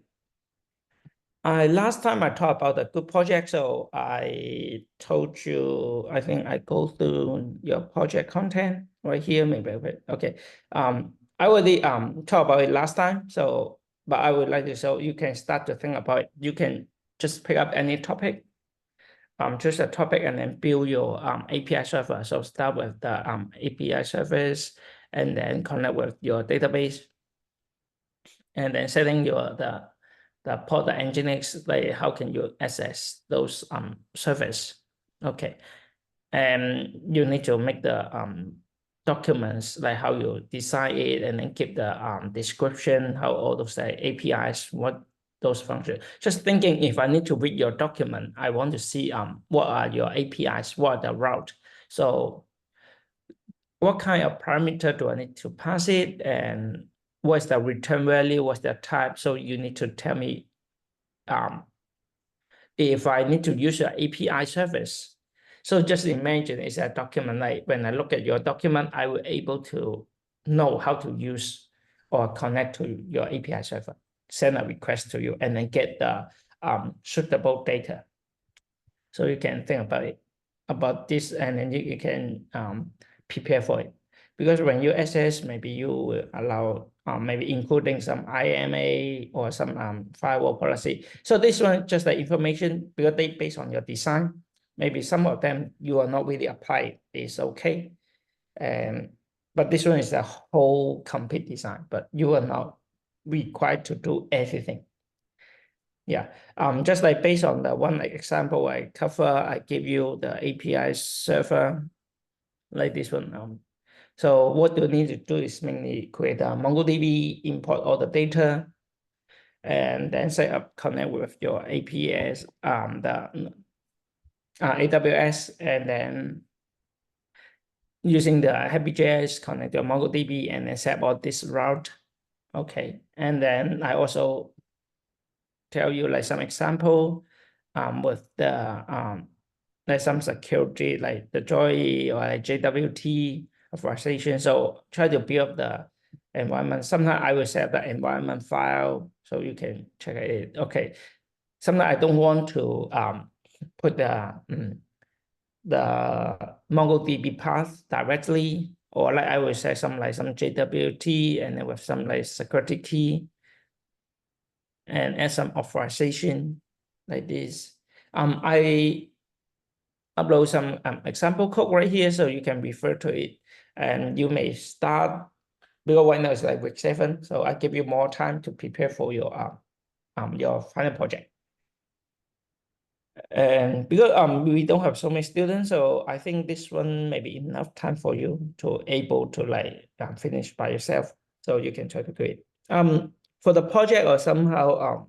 last time I talked about the good project, so I told you, I think I go through your project content right here, maybe, okay. I already talked about it last time, so, but I would like to, so you can start to think about it. You can just pick up any topic, choose a topic and then build your API server. So start with the API service and then connect with your database, and then setting the port nginx, like how can you access those service, okay. And you need to make the documents, like how you design it, and then keep the description, how all those APIs, what those functions. Just thinking, if I need to read your document, I want to see what are your APIs, what are the route. So what kind of parameter do I need to pass it, and what's the return value, what's the type? So you need to tell me if I need to use your API service. So just imagine it's a document, like when I look at your document, I will able to know how to use or connect to your API server, send a request to you, and then get the suitable data. So you can think about this, and then you can prepare for it. Because when you access, maybe you will allow maybe including some IMA or some firewall policy. So this one just the information, because they based on your design. Maybe some of them you are not really applied, is okay. But this one is a whole complete design, but you are not required to do everything. Yeah, just like based on the one example I cover, I give you the API server like this one. So what you need to do is mainly create a MongoDB, import all the data, and then set up connect with your APS, the AWS, and then using the Happy.js connect your MongoDB, and then set up this route. Okay, and then I also tell you like some example with the like some security, like the Joy or like JWT authorization. So try to build up the environment. Sometimes I will set the environment file so you can check it. Okay. Sometimes I don't want to put the MongoDB path directly, or like I will set some JWT and then with some like security key and add some authorization like this. I upload some example code right here, so you can refer to it, and you may start, because right now it's like week 7, so I give you more time to prepare for your your final project. And because we don't have so many students, so I think this one may be enough time for you to able to like finish by yourself. So you can try to do it. For the project or somehow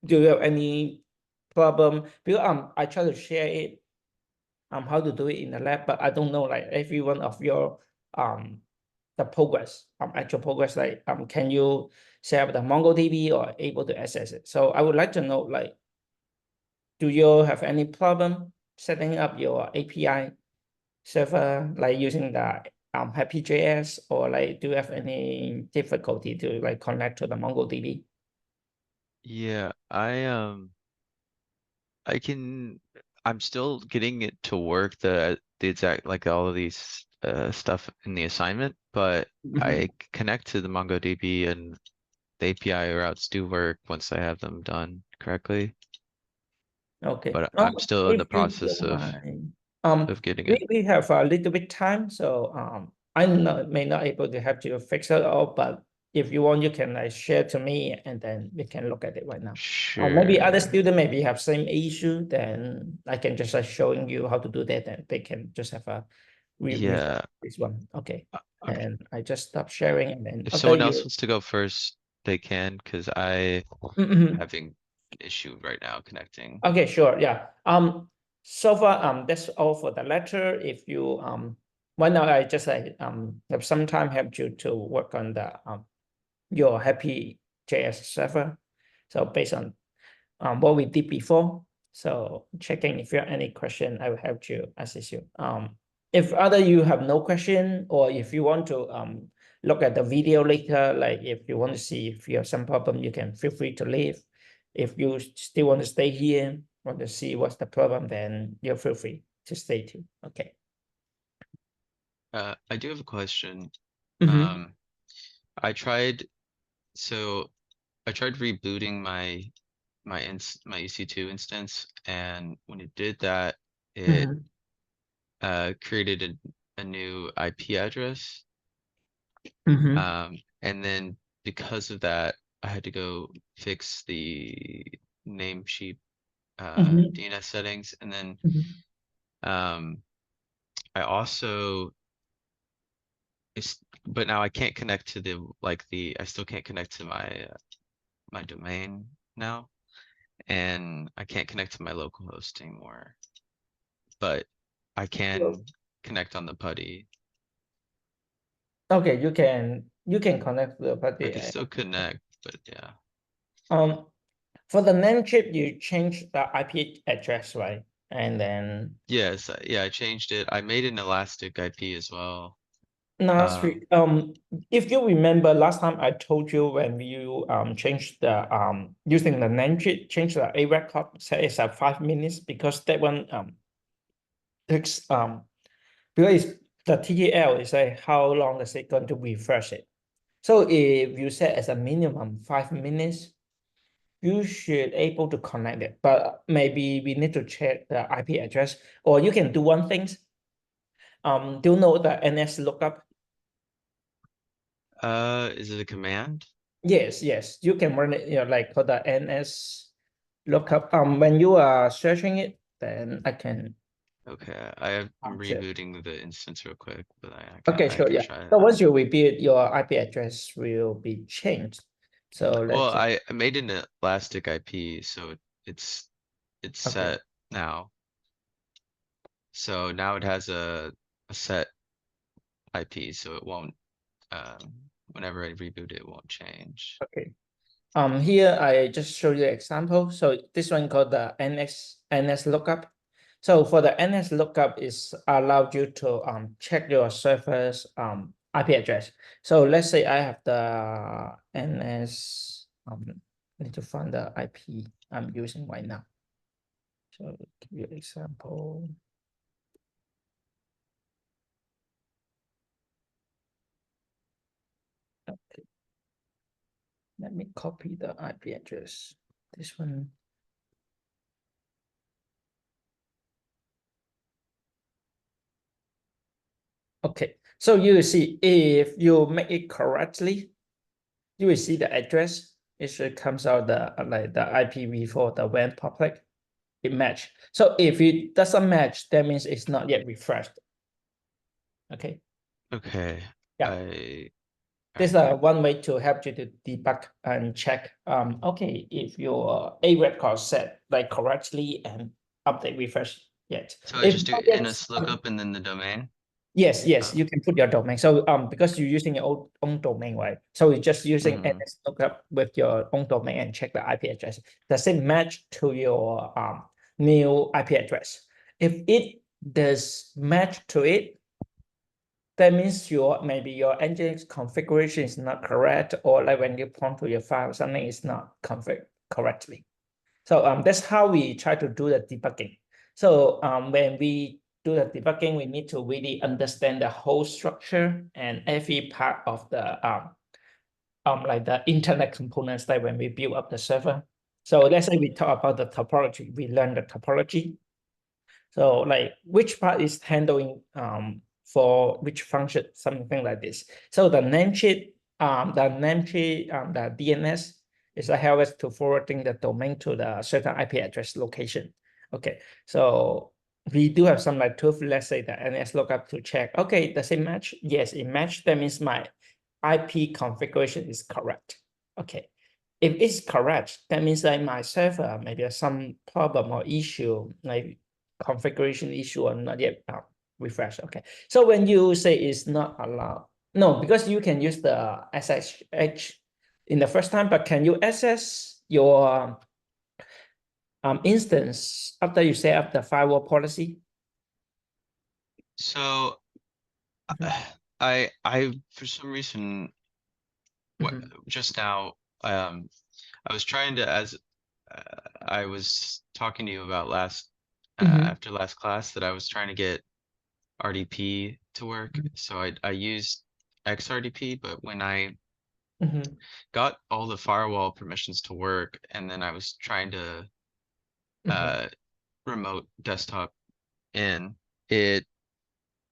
do you have any problem? Because I try to share it how to do it in the lab, but I don't know like every one of your the progress, actual progress, like can you set up the MongoDB or able to access it? So I would like to know like, do you have any problem setting up your API server, like using the Happy.js, or like do you have any difficulty to like connect to the MongoDB? Yeah, I can I'm still getting it to work the exact like all of these stuff in the assignment, but Mhm. I connect to the MongoDB and the API routes do work once I have them done correctly. Okay. But I'm still in If the you process don't of mind, getting it. we have a little bit time, so may not able to help you fix it all, but if you want, you can like share to me, and then we can look at it right now. Maybe other Sure. student maybe have same issue, then I can just like showing you how to do that, and they can just have a re Yeah. this one. Okay. Okay. And I just stop sharing, and then If after someone else you. wants to go first, they can, because I Mhm. having issue right now connecting. Okay, sure. Yeah. So far, that's all for the lecture. If you right now I just have some time help you to work on the your Happy JS server. So based on what we did before. So checking if you have any question, I will help you assist you. If other you have no question, or if you want to look at the video later, like if you want to see if you have some problem, you can feel free to leave. If you still want to stay here, want to see what's the problem, then you feel free to stay too. Okay. I do have a question. Mm-hmm. Um, I tried so I tried rebooting my EC2 instance, and when it did that, it Mm-hmm. created a new IP address. Mm-hmm. And then because of that, I had to go fix the Namecheap Mm-hmm. DNS settings, and then Mm-hmm. um, I also but now I can't connect to I still can't connect to my domain now, and I can't connect to my local host anymore, but I can connect on the PuTTY. Okay, you can connect to the I party. can still connect, but yeah. Um, for the name chip, you change the IP address, right? And then Yes, yeah, I changed it. I made an elastic IP as well. last Um, week, if you remember last time I told you when you changed the using the name chip, change the A record, say it's at 5 minutes, because that one takes because the TTL is like how long is it going to refresh it. So if you set as a minimum 5 minutes, you should able to connect it, but maybe we need to check the IP address, or you can do one thing. Do you know the NS lookup? is it a command? Yes, yes, you can run it, like for the NS lookup. When you are searching it, then I can Okay, I'm check. rebooting the instance real quick, but Okay, I sure, can yeah. try it. So once you rebuild, your IP address will be changed. So Well, let's I made an elastic IP, so it's it's okay. set now. So now it has a set IP, so it won't whenever I reboot it, it won't change. Okay. Here I just show you an example. So this one called the NS lookup. So for the NS lookup is allowed you to check your server's IP address. So let's say I have the NS need to find the IP I'm using right now. So give you an example. Okay, let me copy the IP address. This one. Okay, so you will see if you make it correctly, you will see the address. it should comes out the like the IPv4, the WAN public, it match. So if it doesn't match, that means it's not yet refreshed. Okay, Okay, yeah. I, This is alright, one way to help you to debug and check. Okay, if your A record set like correctly and update refresh yet. so I If just do not yet, NS lookup and then the domain? yes, Oh, you can put your domain. So because you're using your own domain, right? So you're just using mhm. NS lookup with your own domain and check the IP address. Does it match to your new IP address? If it does match to it, that means maybe your Nginx configuration is not correct, or like when you point to your file, something is not configured correctly. So that's how we try to do the debugging. So when we do the debugging, we need to really understand the whole structure and every part of the like the internet components, like when we build up the server. So let's say we talk about the topology, we learn the topology. So like which part is handling for which function, something like this. So the the DNS is a help us to forwarding the domain to the certain IP address location. Okay, so we do have some like tools, let's say the NS lookup to check. Okay, does it match? Yes, it matched. That means my IP configuration is correct. Okay. If it's correct, that means that my server maybe has some problem or issue, like configuration issue or not yet refreshed. Okay. So when you say it's not allowed, no, because you can use the SSH in the first time, but can you access your instance after you set up the firewall policy? So, Mhm, for some reason, what, mhm, just now, um, I was trying to, as I was talking to you about mhm, after last class, that I was trying to get RDP to work. So I used XRDP, but when I mhm, got all the firewall permissions to work, and then I was trying to mhm, uh, remote desktop in, it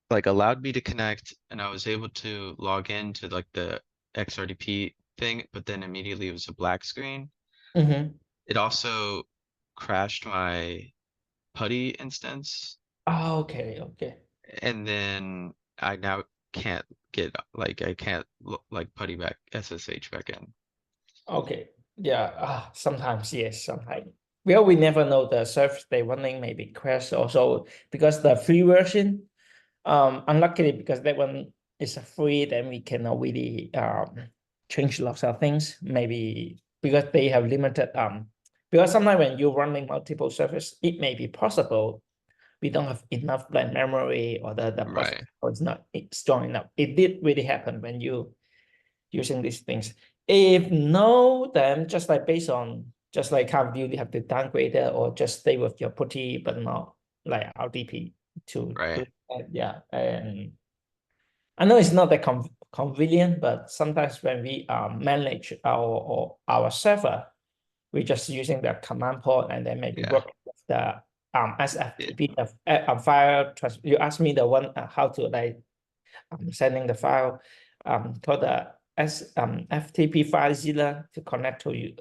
like allowed me to connect, and I was able to log into like the XRDP thing, but then immediately it was a black screen. mhm. It also crashed my putty instance, Oh, okay, okay. and then I now can't get like I can't like putty back SSH back in. Okay. Yeah. Sometimes yes, sometimes. Well, we never know the service they running maybe crash also because the free version. Unluckily because that one is free, then we cannot really change lots of things. Maybe because they have limited because sometimes when you're running multiple servers, it may be possible we don't have enough like memory or the Right, processor is not strong enough. It did really happen when you using these things. If no, then just like based on just like how you have to downgrade it or just stay with your putty, but not like RDP to right. do that. Yeah. And I know it's not that convenient, but sometimes when we manage our server, we're just using the command port and then maybe Yeah. work with the Yeah. SFTP the file. You asked me the one how to like sending the file to the FTP FileZilla to connect to you.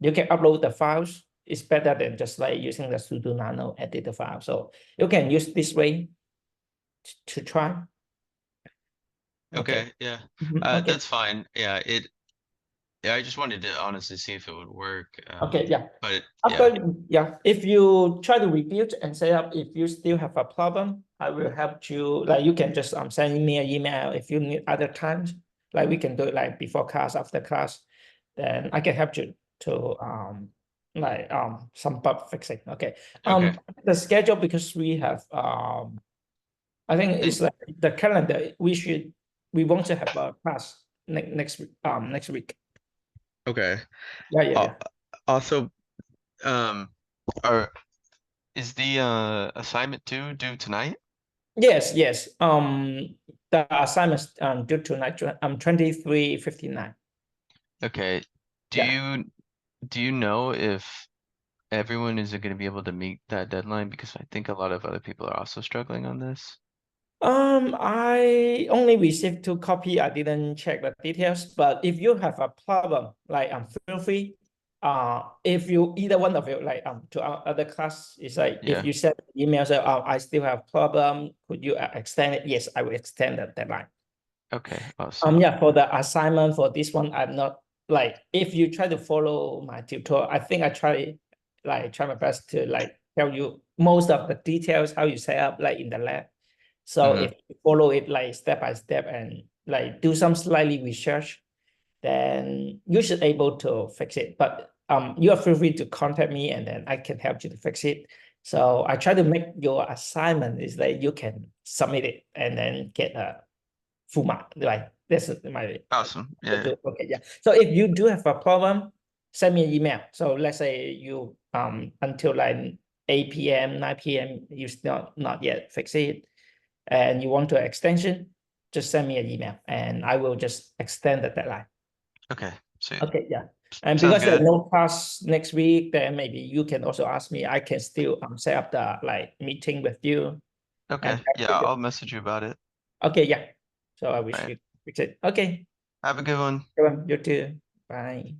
You can upload the files. It's better than just like using the sudo nano edit the file. So you can use this way to try. Okay. Okay, yeah. Okay. That's fine. Yeah, yeah, I just wanted to honestly see if it would work. Okay. Yeah. But yeah. After, yeah, if you try to rebuild and set up, if you still have a problem, I will help you. Like you can just send me an email if you need other times. Like we can do it like before class, after class. Then I can help you to like some bug fixing. Okay. Okay. The schedule because we have I think And it's like the calendar. We want to have a class next week. okay. Yeah, Uh, yeah. Also, um, are is the assignment due tonight? Yes. The assignments due tonight. 23:59. Okay. Do Yeah. you do you know if everyone is going to be able to meet that deadline? Because I think a lot of other people are also struggling on this. I only received 2 copy. I didn't check the details, but if you have a problem, like feel free. If you either one of you, like to our other class, is like if Yeah. you send email, say, I still have problem, could you extend it? Yes, I will extend the deadline. Okay, awesome. Yeah, for the assignment for this one, I'm not like if you try to follow my tutorial, I think I try my best to like tell you most of the details how you set up like in the lab. So Hmm. if you follow it like step by step and like do some slightly research, then you should able to fix it. But you are feel free to contact me and then I can help you to fix it. So I try to make your assignment is that you can submit it and then get a full mark. Like this is my Awesome. Yeah, yeah. okay, yeah. So if you do have a problem, send me an email. So let's say you until like 8 p.m., 9 p.m. you still not yet fix it and you want to extension, just send me an email and I will just extend the deadline. Okay, sweet. Okay, yeah. And Sounds because there's good. no class next week, then maybe you can also ask me. I can still set up the like meeting with you and Okay, help yeah, you I'll message you about it. okay, yeah. So I wish All right. you fix it. Okay, Have a good one. you too. Bye.